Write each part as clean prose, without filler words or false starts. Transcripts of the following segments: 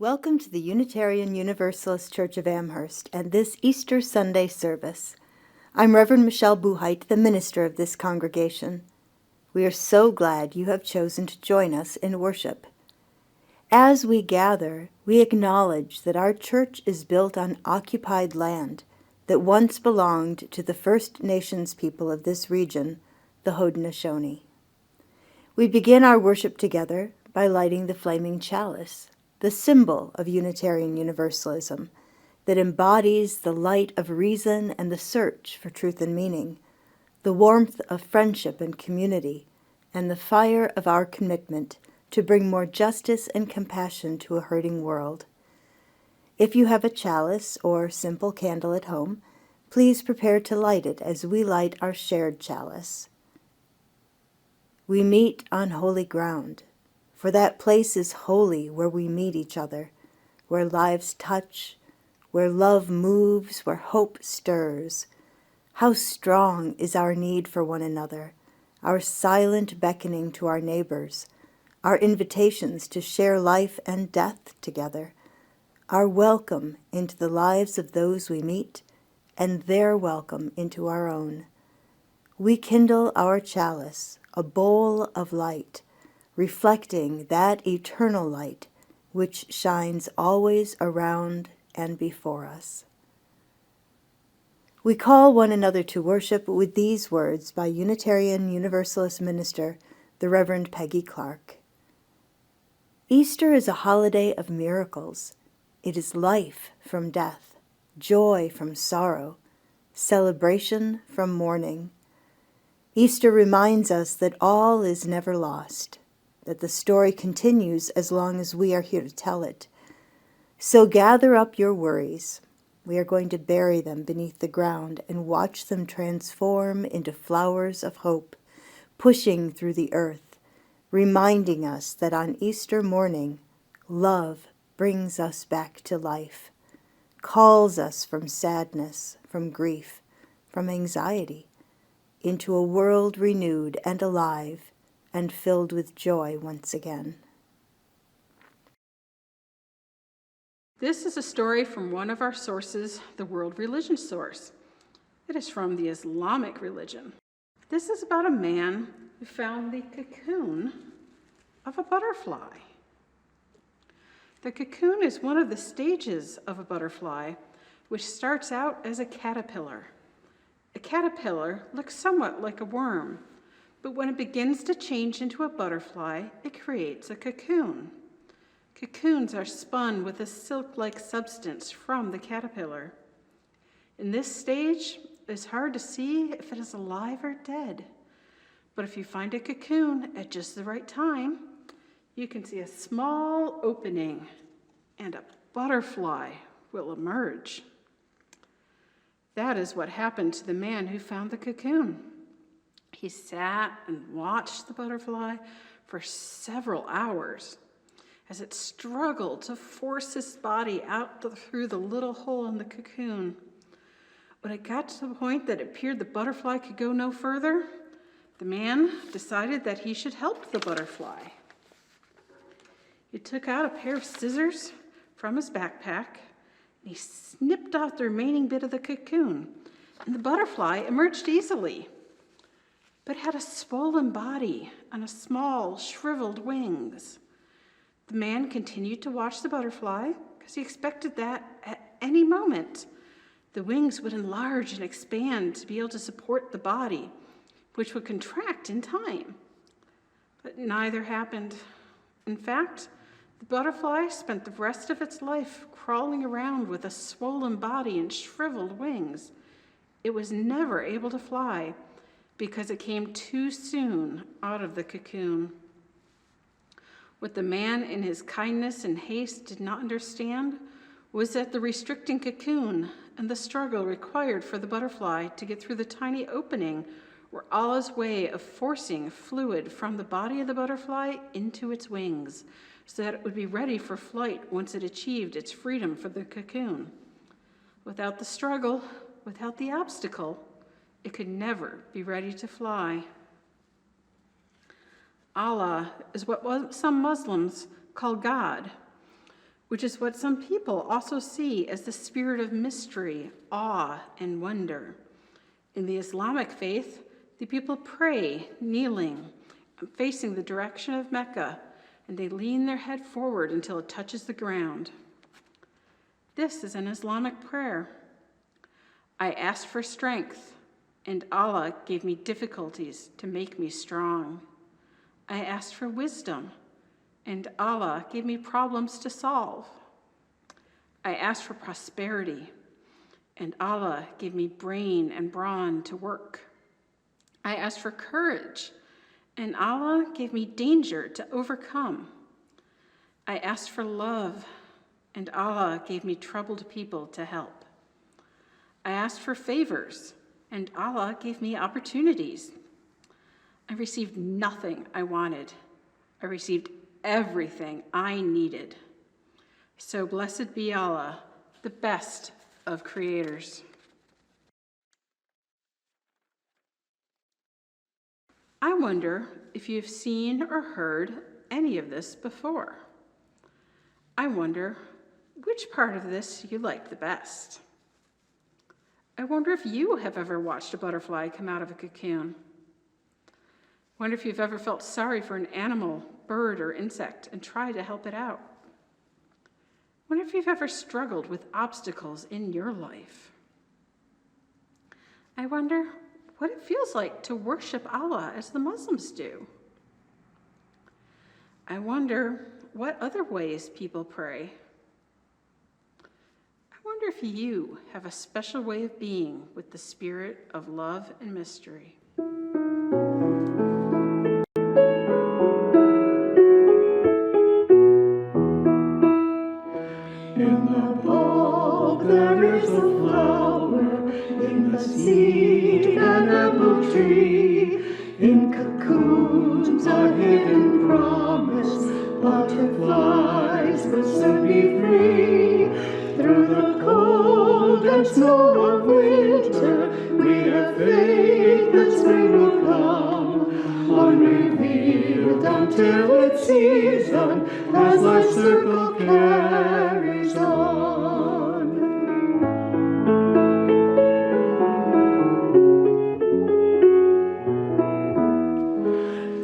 Welcome to the Unitarian Universalist Church of Amherst and this Easter Sunday service. I'm Reverend Michelle Buhait, the minister of this congregation. We are so glad you have chosen to join us in worship. As we gather, we acknowledge that our church is built on occupied land that once belonged to the First Nations people of this region, the Haudenosaunee. We begin our worship together by lighting the flaming chalice, the symbol of Unitarian Universalism that embodies the light of reason and the search for truth and meaning, the warmth of friendship and community, and the fire of our commitment to bring more justice and compassion to a hurting world. If you have a chalice or simple candle at home, please prepare to light it as we light our shared chalice. We meet on holy ground, for that place is holy where we meet each other, where lives touch, where love moves, where hope stirs. How strong is our need for one another, our silent beckoning to our neighbors, our invitations to share life and death together, our welcome into the lives of those we meet, and their welcome into our own. We kindle our chalice, a bowl of light, reflecting that eternal light which shines always around and before us. We call one another to worship with these words by Unitarian Universalist minister, the Reverend Peggy Clark. Easter is a holiday of miracles. It is life from death, joy from sorrow, celebration from mourning. Easter reminds us that all is never lost, that the story continues as long as we are here to tell it. So gather up your worries. We are going to bury them beneath the ground and watch them transform into flowers of hope, pushing through the earth, reminding us that on Easter morning, love brings us back to life, calls us from sadness, from grief, from anxiety, into a world renewed and alive and filled with joy once again. This is a story from one of our sources, the World Religion Source. It is from the Islamic religion. This is about a man who found the cocoon of a butterfly. The cocoon is one of the stages of a butterfly, which starts out as a caterpillar. A caterpillar looks somewhat like a worm, but when it begins to change into a butterfly, it creates a cocoon. Cocoons are spun with a silk-like substance from the caterpillar. In this stage, it's hard to see if it is alive or dead. But if you find a cocoon at just the right time, you can see a small opening and a butterfly will emerge. That is what happened to the man who found the cocoon. He sat and watched the butterfly for several hours as it struggled to force its body out through the little hole in the cocoon. When it got to the point that it appeared the butterfly could go no further, the man decided that he should help the butterfly. He took out a pair of scissors from his backpack, and he snipped off the remaining bit of the cocoon, and the butterfly emerged easily, but had a swollen body and a small, shriveled wings. The man continued to watch the butterfly because he expected that at any moment the wings would enlarge and expand to be able to support the body, which would contract in time. But neither happened. In fact, the butterfly spent the rest of its life crawling around with a swollen body and shriveled wings. It was never able to fly because it came too soon out of the cocoon. What the man in his kindness and haste did not understand was that the restricting cocoon and the struggle required for the butterfly to get through the tiny opening were Allah's way of forcing fluid from the body of the butterfly into its wings so that it would be ready for flight once it achieved its freedom from the cocoon. Without the struggle, without the obstacle, it could never be ready to fly. Allah is what some Muslims call God. which is what some people also see as the spirit of mystery, awe, and wonder. In the Islamic faith, the people pray, kneeling, facing the direction of Mecca, and they lean their head forward until it touches the ground. This is an Islamic prayer. I asked for strength, and Allah gave me difficulties to make me strong. I asked for wisdom, and Allah gave me problems to solve. I asked for prosperity, and Allah gave me brain and brawn to work. I asked for courage, and Allah gave me danger to overcome. I asked for love, and Allah gave me troubled people to help. I asked for favors, and Allah gave me opportunities. I received nothing I wanted. I received everything I needed. So blessed be Allah, the best of creators. I wonder if you've seen or heard any of this before. I wonder which part of this you liked the best. I wonder if you have ever watched a butterfly come out of a cocoon. I wonder if you've ever felt sorry for an animal, bird, or insect and tried to help it out. I wonder if you've ever struggled with obstacles in your life. I wonder what it feels like to worship Allah as the Muslims do. I wonder what other ways people pray. I wonder if you have a special way of being with the spirit of love and mystery. In the bulb there is a flower, in the seed an apple tree, in cocoons a hidden promise, butterflies will soon be free. Through the cold and snow of winter, we have faith that spring will come, unrevealed until its season, as life circle carries on.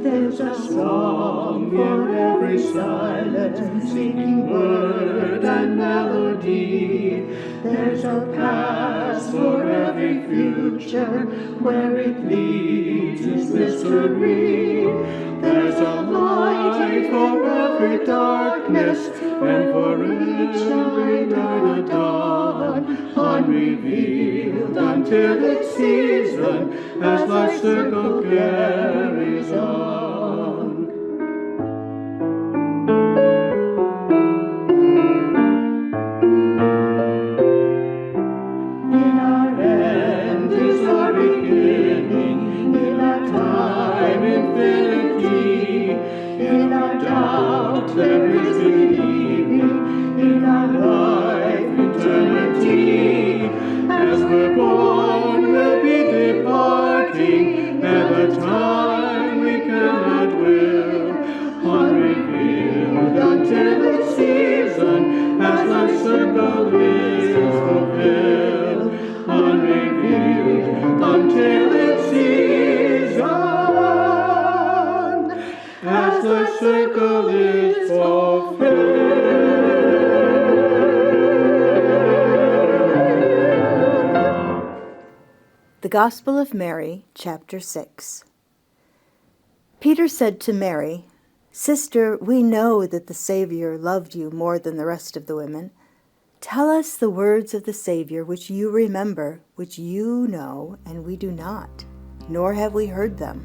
There's a song for every silent, seeking word and melody. There's a past for every future, where it leads is mystery. There's a light for every darkness, and for every night a dawn, unrevealed until its season, as life's circle carries on. In our end is our beginning, in our time infinity, in our doubt there is believing, in our life eternity. As we're born, we'll be departing, at a time we cannot will, unrevealed until its season, as life's circle is fulfilled, unrevealed until its season, as life's circle is fulfilled. The Gospel of Mary, chapter 6. Peter said to Mary, "Sister, we know that the Savior loved you more than the rest of the women. Tell us the words of the Savior which you remember, which you know, and we do not, nor have we heard them."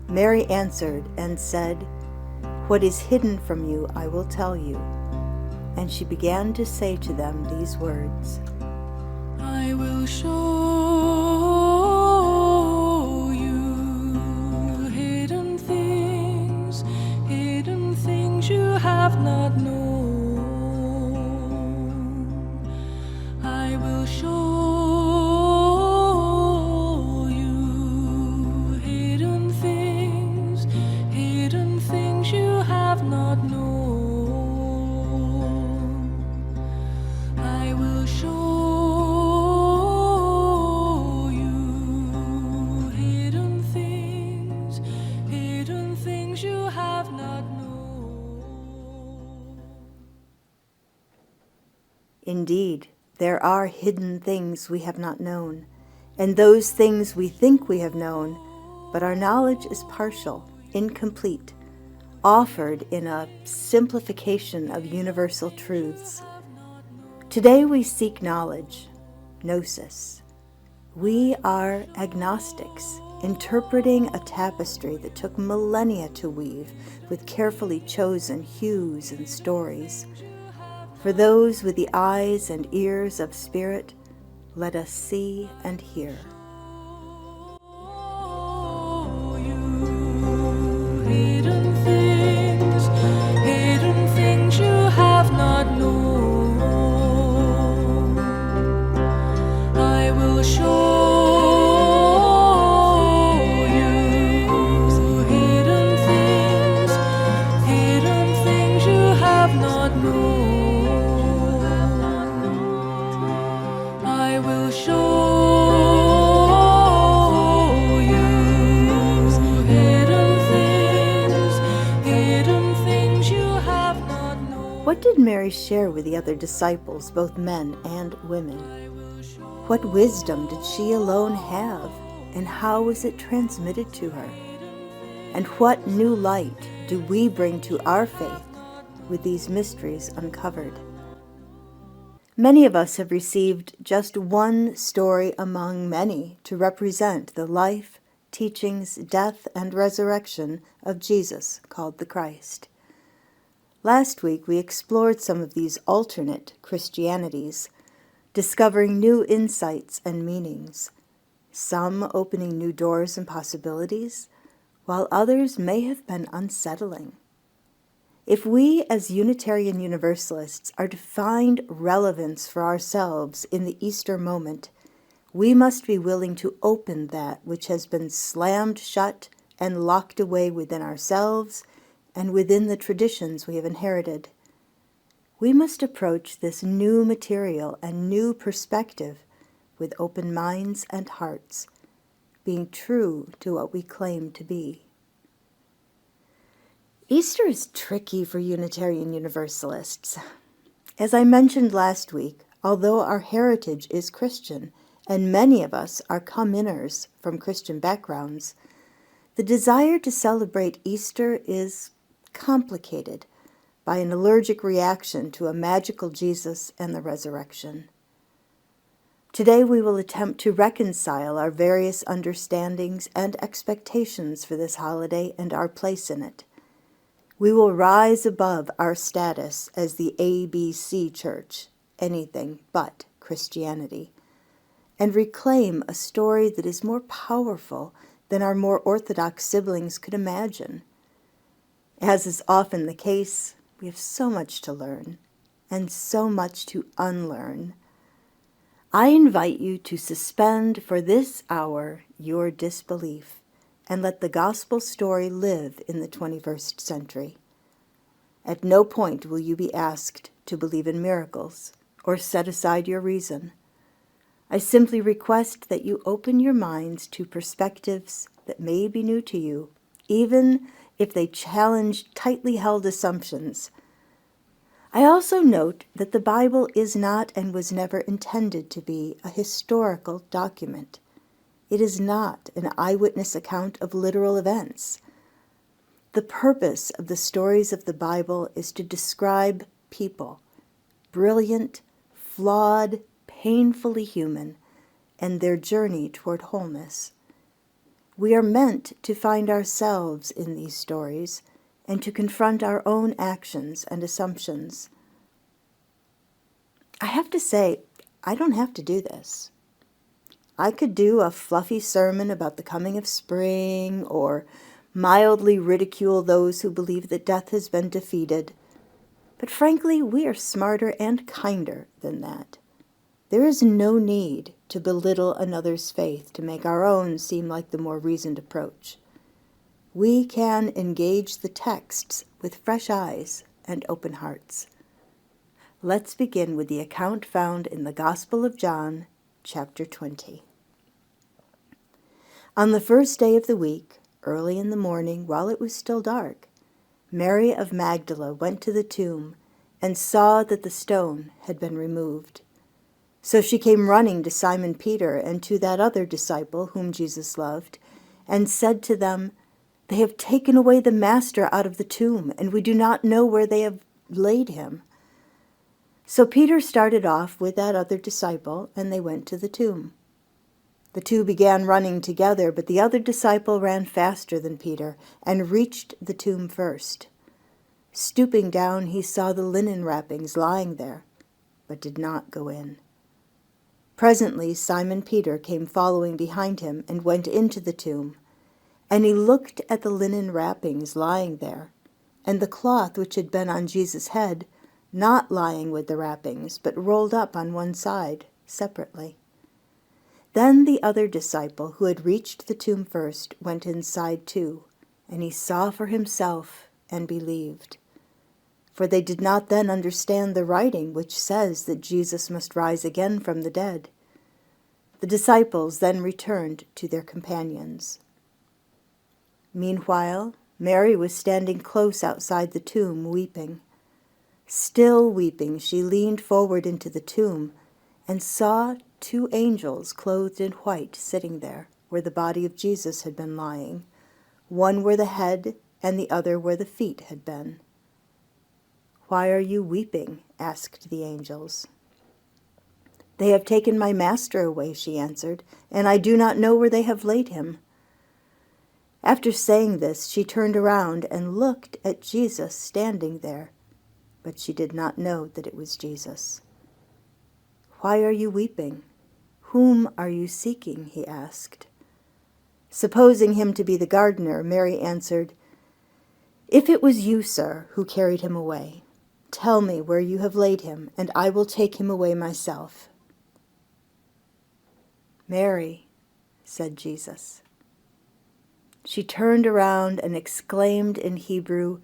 Mary answered and said, "What is hidden from you I will tell you." And she began to say to them these words, I will show you hidden things you have not known. I will show you hidden things you have not known. Indeed, there are hidden things we have not known, and those things we think we have known, but our knowledge is partial, incomplete, offered in a simplification of universal truths. Today we seek knowledge, gnosis. We are agnostics, interpreting a tapestry that took millennia to weave with carefully chosen hues and stories. For those with the eyes and ears of spirit, let us see and hear. Hidden things you have not known. I will show you hidden things you have not known. I will show you hidden things you have not known. What did Mary share with the other disciples, both men and women? What wisdom did she alone have, and how was it transmitted to her? And what new light do we bring to our faith with these mysteries uncovered? Many of us have received just one story among many to represent the life, teachings, death, and resurrection of Jesus, called the Christ. Last week we explored some of these alternate Christianities, discovering new insights and meanings, some opening new doors and possibilities, while others may have been unsettling. If we as Unitarian Universalists are to find relevance for ourselves in the Easter moment, we must be willing to open that which has been slammed shut and locked away within ourselves and within the traditions we have inherited. We must approach this new material and new perspective with open minds and hearts, being true to what we claim to be. Easter is tricky for Unitarian Universalists. As I mentioned last week, although our heritage is Christian, and many of us are come-inners from Christian backgrounds, the desire to celebrate Easter is complicated by an allergic reaction to a magical Jesus and the resurrection. Today we will attempt to reconcile our various understandings and expectations for this holiday and our place in it. We will rise above our status as the ABC Church, anything but Christianity, and reclaim a story that is more powerful than our more orthodox siblings could imagine. As is often the case, we have so much to learn and so much to unlearn. I invite you to suspend for this hour your disbelief and let the gospel story live in the 21st century. At no point will you be asked to believe in miracles or set aside your reason. I simply request that you open your minds to perspectives that may be new to you, even if they challenge tightly held assumptions. I also note that the Bible is not and was never intended to be a historical document. It is not an eyewitness account of literal events. The purpose of the stories of the Bible is to describe people, brilliant, flawed, painfully human, and their journey toward wholeness. We are meant to find ourselves in these stories and to confront our own actions and assumptions. I have to say, I don't have to do this. I could do a fluffy sermon about the coming of spring or mildly ridicule those who believe that death has been defeated. But frankly, we are smarter and kinder than that. There is no need to belittle another's faith to make our own seem like the more reasoned approach. We can engage the texts with fresh eyes and open hearts. Let's begin with the account found in the Gospel of John, chapter 20. On the first day of the week, early in the morning, while it was still dark, Mary of Magdala went to the tomb and saw that the stone had been removed. So she came running to Simon Peter and to that other disciple whom Jesus loved, and said to them, "They have taken away the Master out of the tomb, and we do not know where they have laid him." So Peter started off with that other disciple, and they went to the tomb. The two began running together, but the other disciple ran faster than Peter and reached the tomb first. Stooping down, he saw the linen wrappings lying there, but did not go in. Presently Simon Peter came following behind him and went into the tomb, and he looked at the linen wrappings lying there, and the cloth which had been on Jesus' head, not lying with the wrappings, but rolled up on one side, separately. Then the other disciple, who had reached the tomb first, went inside too, and he saw for himself and believed. For they did not then understand the writing which says that Jesus must rise again from the dead. The disciples then returned to their companions. Meanwhile, Mary was standing close outside the tomb, weeping. Still weeping, she leaned forward into the tomb and saw 2 angels clothed in white sitting there, where the body of Jesus had been lying, one where the head and the other where the feet had been. "Why are you weeping?" asked the angels. "They have taken my Master away," she answered, "and I do not know where they have laid him." After saying this, she turned around and looked at Jesus standing there, but she did not know that it was Jesus. "Why are you weeping? Whom are you seeking?" he asked. Supposing him to be the gardener, Mary answered, "If it was you, sir, who carried him away, tell me where you have laid him, and I will take him away myself." "Mary," said Jesus. She turned around and exclaimed in Hebrew,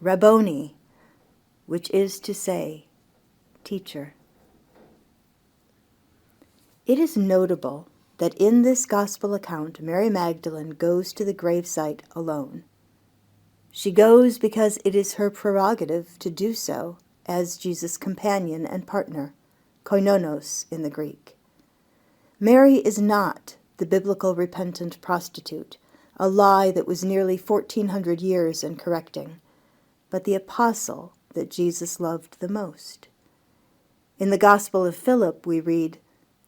"Rabboni," which is to say, "Teacher." It is notable that in this gospel account, Mary Magdalene goes to the gravesite alone. She goes because it is her prerogative to do so as Jesus' companion and partner, koinonos in the Greek. Mary is not the biblical repentant prostitute, a lie that was nearly 1,400 years in correcting, but the apostle that Jesus loved the most. In the Gospel of Philip we read,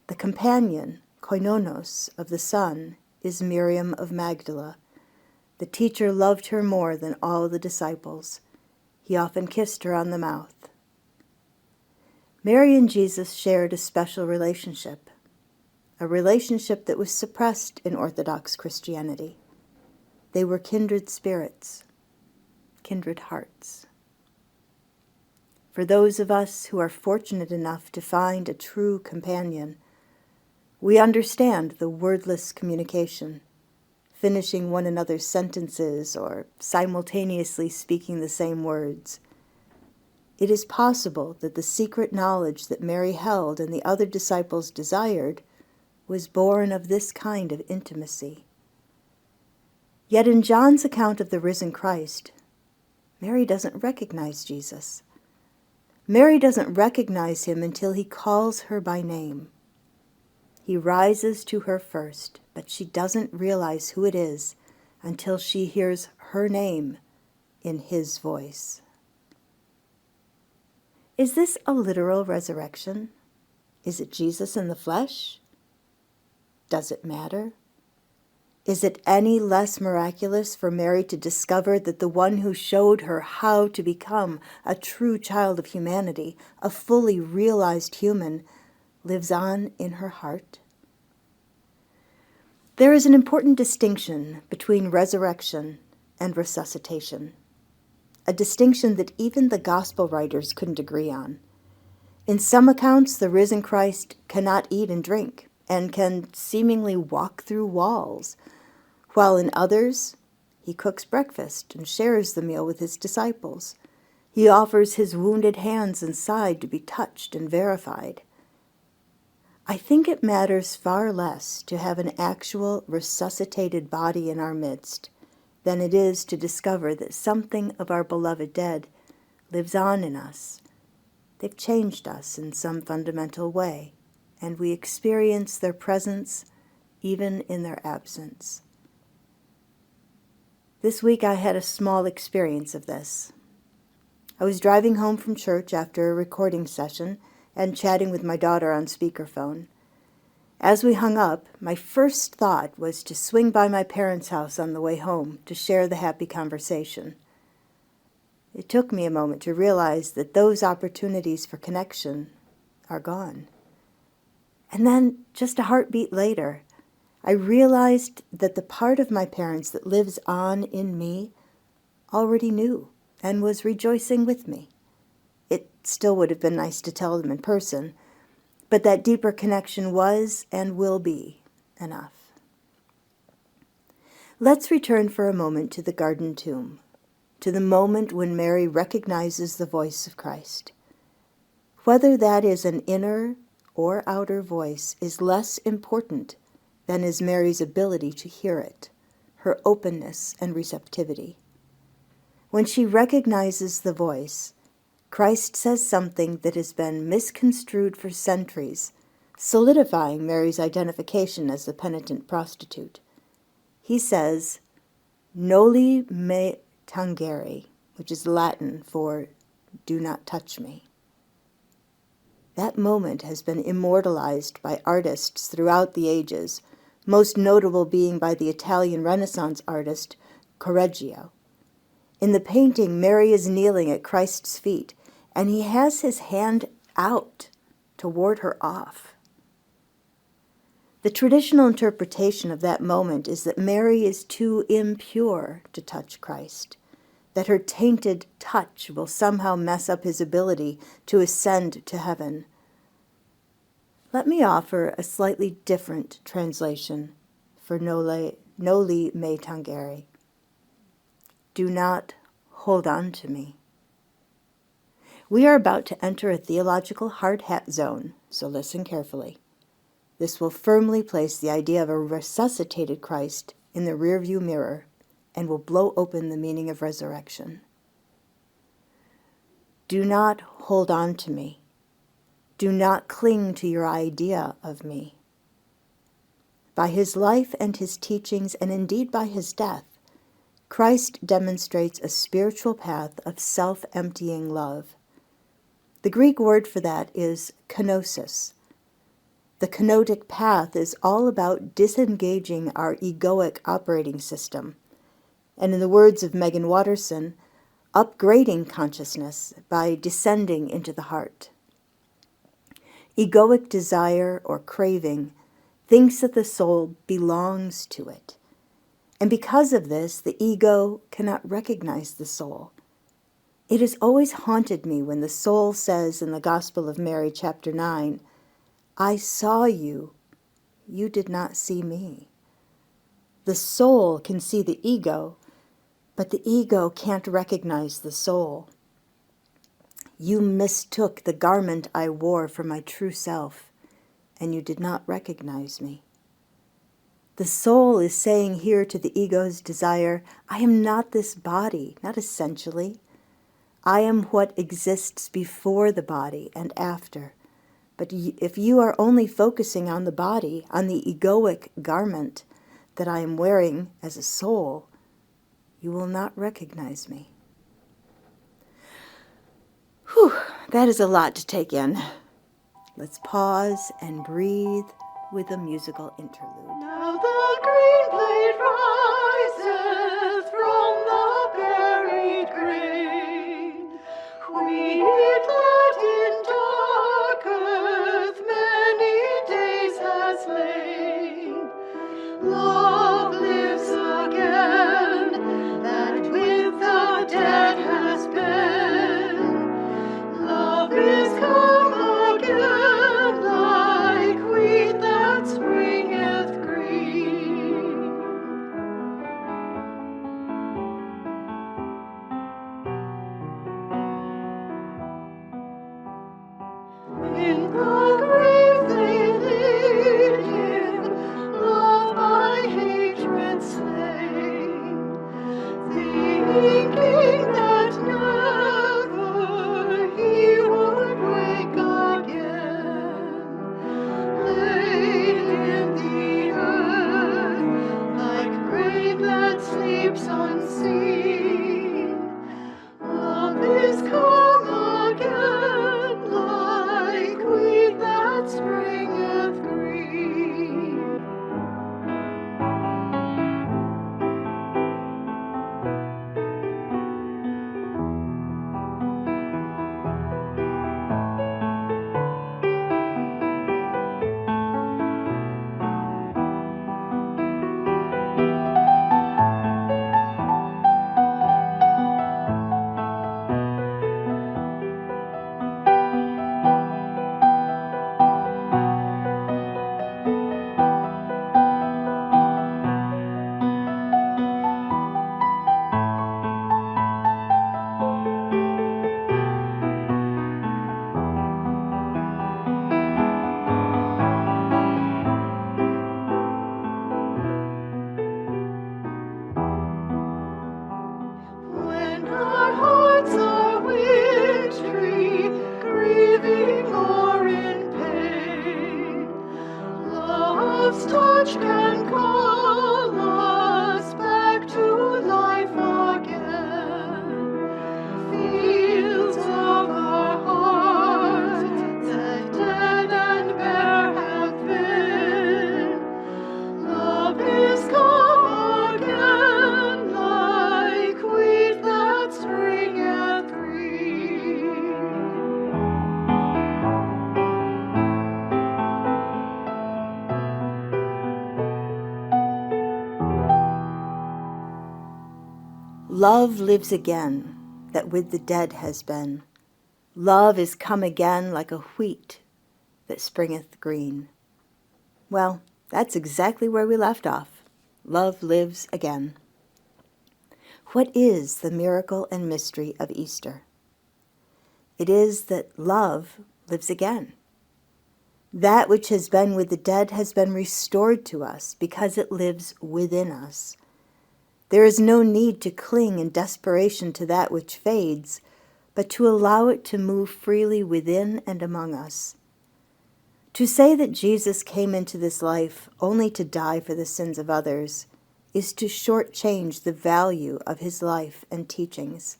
"The companion, koinonos, of the Son is Miriam of Magdala. The teacher loved her more than all the disciples. He often kissed her on the mouth." Mary and Jesus shared a special relationship, a relationship that was suppressed in Orthodox Christianity. They were kindred spirits, kindred hearts. For those of us who are fortunate enough to find a true companion, we understand the wordless communication, finishing one another's sentences or simultaneously speaking the same words. It is possible that the secret knowledge that Mary held and the other disciples desired was born of this kind of intimacy. Yet in John's account of the risen Christ, Mary doesn't recognize Jesus. Mary doesn't recognize him until he calls her by name. He rises to her first, but she doesn't realize who it is until she hears her name in his voice. Is this a literal resurrection? Is it Jesus in the flesh? Does it matter? Is it any less miraculous for Mary to discover that the one who showed her how to become a true child of humanity, a fully realized human, lives on in her heart? There is an important distinction between resurrection and resuscitation, a distinction that even the gospel writers couldn't agree on. In some accounts, the risen Christ cannot eat and drink and can seemingly walk through walls, while in others, he cooks breakfast and shares the meal with his disciples. He offers his wounded hands and side to be touched and verified. I think it matters far less to have an actual resuscitated body in our midst than it is to discover that something of our beloved dead lives on in us They've changed us in some fundamental way, and we experience their presence even in their absence. This week I had a small experience of this. I was driving home from church after a recording session and chatting with my daughter on speakerphone. As we hung up, my first thought was to swing by my parents' house on the way home to share the happy conversation. It took me a moment to realize that those opportunities for connection are gone. And then, just a heartbeat later, I realized that the part of my parents that lives on in me already knew and was rejoicing with me. It still would have been nice to tell them in person, but that deeper connection was and will be enough. Let's return for a moment to the garden tomb, to the moment when Mary recognizes the voice of Christ. Whether that is an inner or outer voice is less important than is Mary's ability to hear it, her openness and receptivity. When she recognizes the voice, Christ says something that has been misconstrued for centuries, solidifying Mary's identification as the penitent prostitute. He says, "Noli me tangere," which is Latin for "do not touch me." That moment has been immortalized by artists throughout the ages, most notable being by the Italian Renaissance artist Correggio. In the painting, Mary is kneeling at Christ's feet, and he has his hand out to ward her off. The traditional interpretation of that moment is that Mary is too impure to touch Christ, that her tainted touch will somehow mess up his ability to ascend to heaven. Let me offer a slightly different translation for noli me tangere. Do not hold on to me. We are about to enter a theological hard hat zone, so listen carefully. This will firmly place the idea of a resuscitated Christ in the rearview mirror and will blow open the meaning of resurrection. Do not hold on to me. Do not cling to your idea of me. By his life and his teachings, and indeed by his death, Christ demonstrates a spiritual path of self-emptying love. The Greek word for that is kenosis. The kenotic path is all about disengaging our egoic operating system, and in the words of Megan Watterson, upgrading consciousness by descending into the heart. Egoic desire or craving thinks that the soul belongs to it, and because of this, the ego cannot recognize the soul. It has always haunted me when the soul says in the Gospel of Mary, chapter 9, "I saw you, you did not see me." The soul can see the ego, but the ego can't recognize the soul. You mistook the garment I wore for my true self, and you did not recognize me. The soul is saying here to the ego's desire, I am not this body, not essentially. I am what exists before the body and after. But if you are only focusing on the body, on the egoic garment that I am wearing as a soul, you will not recognize me. Whew, that is a lot to take in. Let's pause and breathe with a musical interlude. Now the green blade rises from the buried grain. Wheat that in dark earth many days has lain. Love lives again, that with the dead has been. Love is come again, like wheat that springeth green. In the grave they laid him, loved by which can call us back to life again. Fields of our hearts that dead and bare have been. Love is come again, like wheat that springeth green. Love lives again, that with the dead has been. Love is come again like a wheat that springeth green. Well, that's exactly where we left off. Love lives again. What is the miracle and mystery of Easter? It is that love lives again. That which has been with the dead has been restored to us because it lives within us. There is no need to cling in desperation to that which fades, but to allow it to move freely within and among us. To say that Jesus came into this life only to die for the sins of others is to shortchange the value of his life and teachings.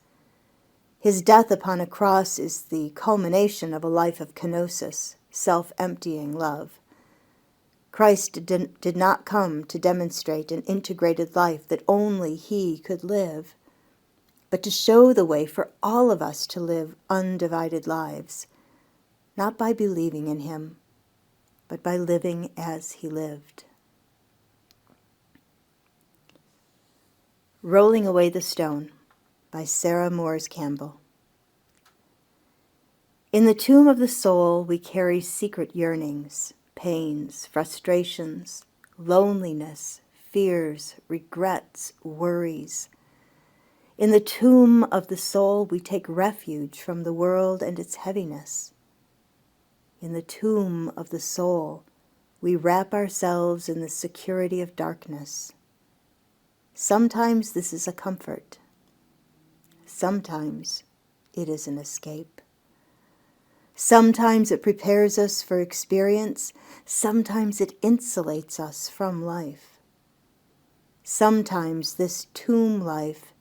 His death upon a cross is the culmination of a life of kenosis, self-emptying love. Christ did not come to demonstrate an integrated life that only he could live, but to show the way for all of us to live undivided lives, not by believing in him, but by living as he lived. Rolling Away the Stone by Sarah Moores Campbell. In the tomb of the soul we carry secret yearnings, pains, frustrations, loneliness, fears, regrets, worries. In the tomb of the soul we take refuge from the world and its heaviness. In the tomb of the soul we wrap ourselves in the security of darkness. Sometimes this is a comfort. Sometimes it is an escape. Sometimes it prepares us for experience. Sometimes it insulates us from life. Sometimes this tomb life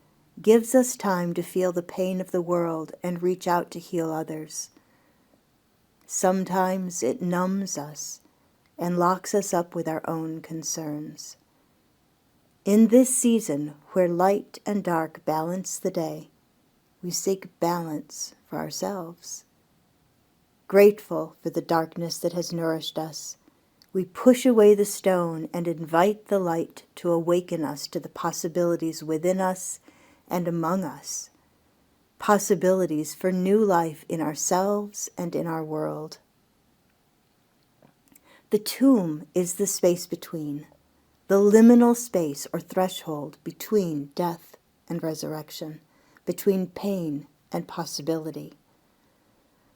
gives us time to feel the pain of the world and reach out to heal others. Sometimes it numbs us and locks us up with our own concerns. In this season where light and dark balance the day, we seek balance for ourselves. Grateful for the darkness that has nourished us, we push away the stone and invite the light to awaken us to the possibilities within us and among us, possibilities for new life in ourselves and in our world. The tomb is the space between, the liminal space or threshold between death and resurrection, between pain and possibility.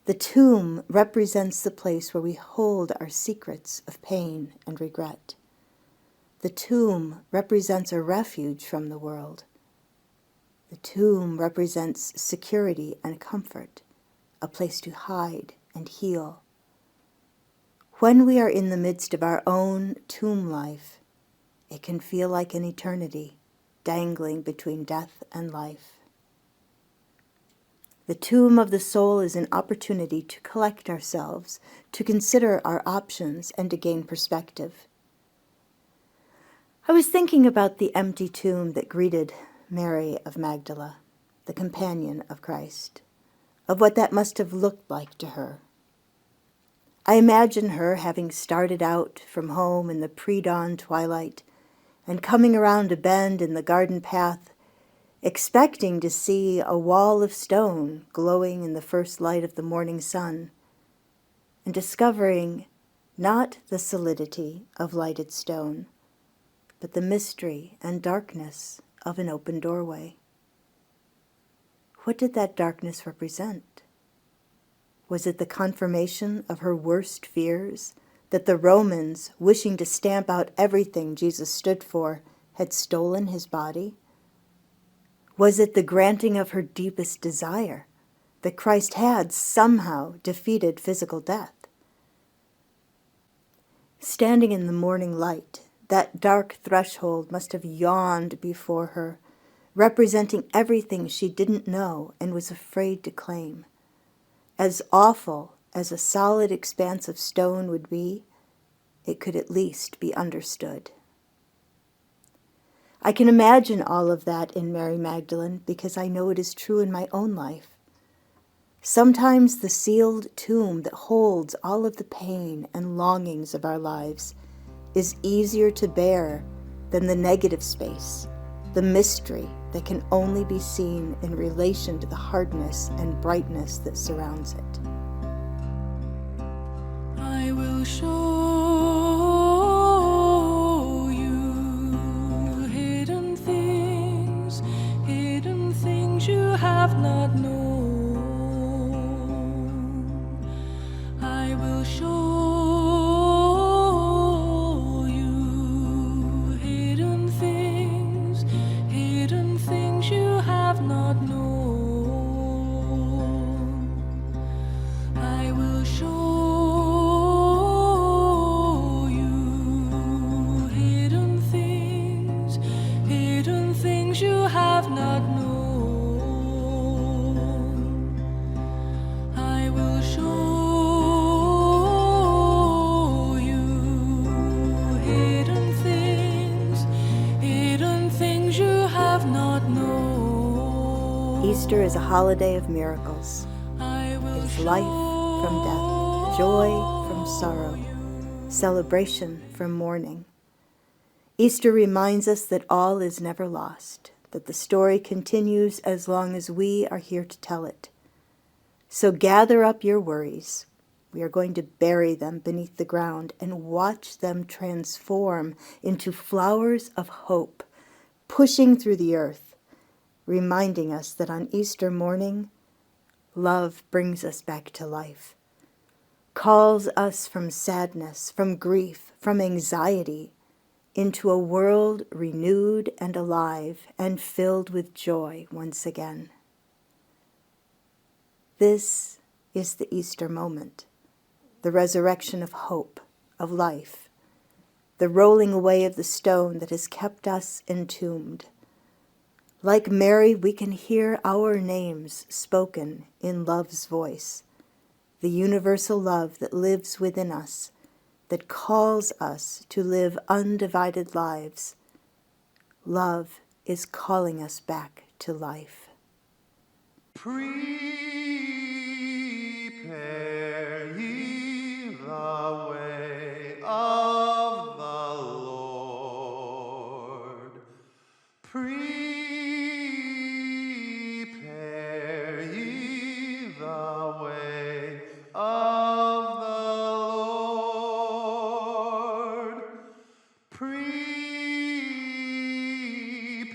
The tomb represents the place where we hold our secrets of pain and regret. The tomb represents a refuge from the world. The tomb represents security and comfort, a place to hide and heal. When we are in the midst of our own tomb life, it can feel like an eternity, dangling between death and life. The tomb of the soul is an opportunity to collect ourselves, to consider our options, and to gain perspective. I was thinking about the empty tomb that greeted Mary of Magdala, the companion of Christ, of what that must have looked like to her. I imagine her having started out from home in the pre-dawn twilight and coming around a bend in the garden path, expecting to see a wall of stone glowing in the first light of the morning sun, and discovering not the solidity of lighted stone, but the mystery and darkness of an open doorway. What did that darkness represent? Was it the confirmation of her worst fears, that the Romans, wishing to stamp out everything Jesus stood for, had stolen his body? Was it the granting of her deepest desire, that Christ had somehow defeated physical death? Standing in the morning light, That dark threshold must have yawned before her, representing everything she didn't know and was afraid to claim. As awful as a solid expanse of stone would be, it could at least be understood. I can imagine all of that in Mary Magdalene because I know it is true in my own life. Sometimes the sealed tomb that holds all of the pain and longings of our lives is easier to bear than the negative space, the mystery that can only be seen in relation to the hardness and brightness that surrounds it. I will show you hidden things you have not known. I will show you hidden things you have not known. I will show you hidden things you have not known. I will show you hidden things you have not known. Easter is a holiday of miracles. I will It is life from death, joy from sorrow, celebration from mourning. Easter reminds us that all is never lost, that the story continues as long as we are here to tell it. So gather up your worries. We are going to bury them beneath the ground and watch them transform into flowers of hope, pushing through the earth, reminding us that on Easter morning, love brings us back to life, calls us from sadness, from grief, from anxiety, into a world renewed and alive and filled with joy once again. This is the Easter moment, the resurrection of hope, of life, the rolling away of the stone that has kept us entombed. Like Mary, we can hear our names spoken in love's voice, the universal love that lives within us, that calls us to live undivided lives. Love is calling us back to life. Prepare ye the way of the Lord. Prepare ye the way of the Lord.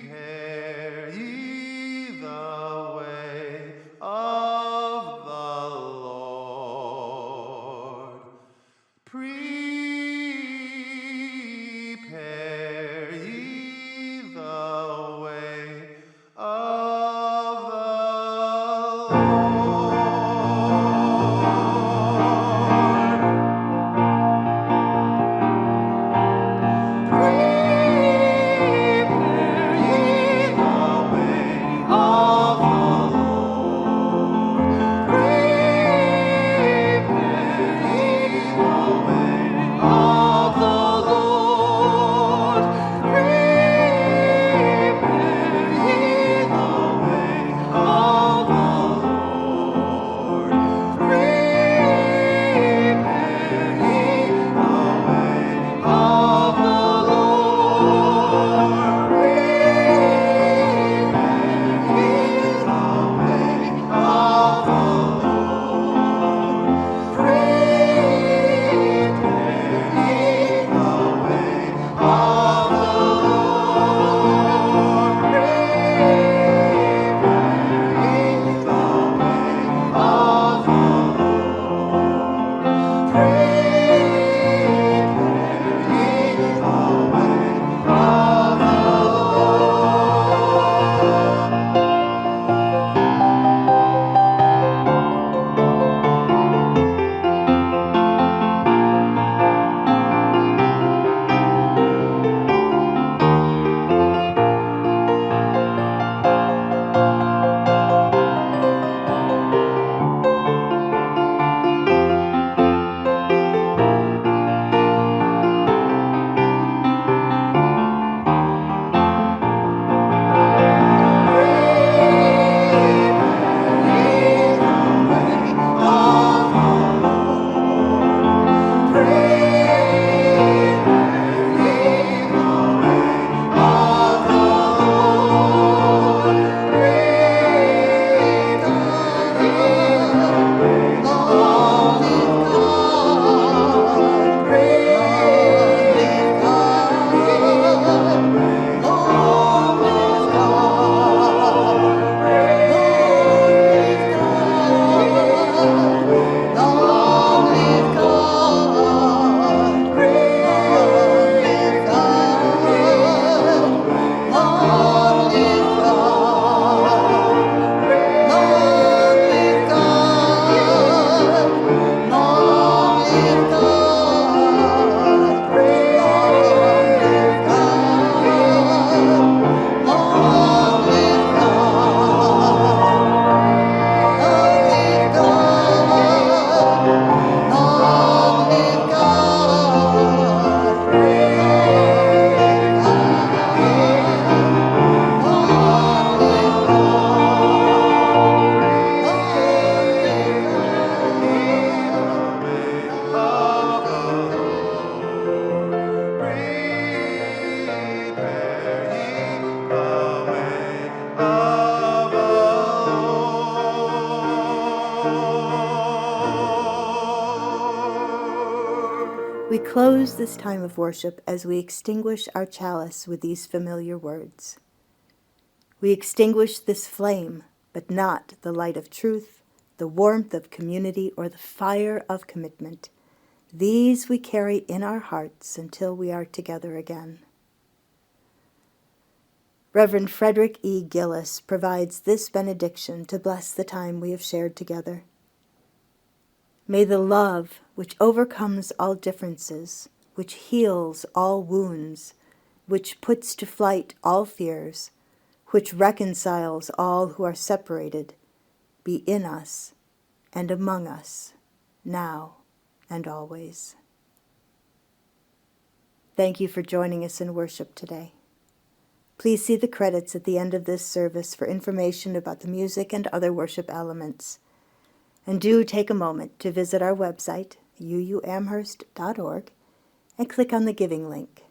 Prepare ye the way of the Lord. Prepare ye the way close this time of worship as we extinguish our chalice with these familiar words. We extinguish this flame, but not the light of truth, the warmth of community, or the fire of commitment. These we carry in our hearts until we are together again. Reverend Frederick E. Gillis provides this benediction to bless the time we have shared together. May the love which overcomes all differences, which heals all wounds, which puts to flight all fears, which reconciles all who are separated, be in us and among us, now and always. Thank you for joining us in worship today. Please see the credits at the end of this service for information about the music and other worship elements. And do take a moment to visit our website, uuamherst.org, and click on the giving link,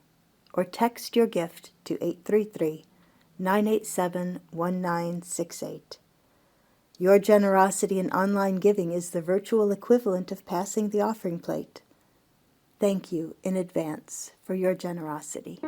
or text your gift to 833-987-1968. Your generosity in online giving is the virtual equivalent of passing the offering plate. Thank you in advance for your generosity.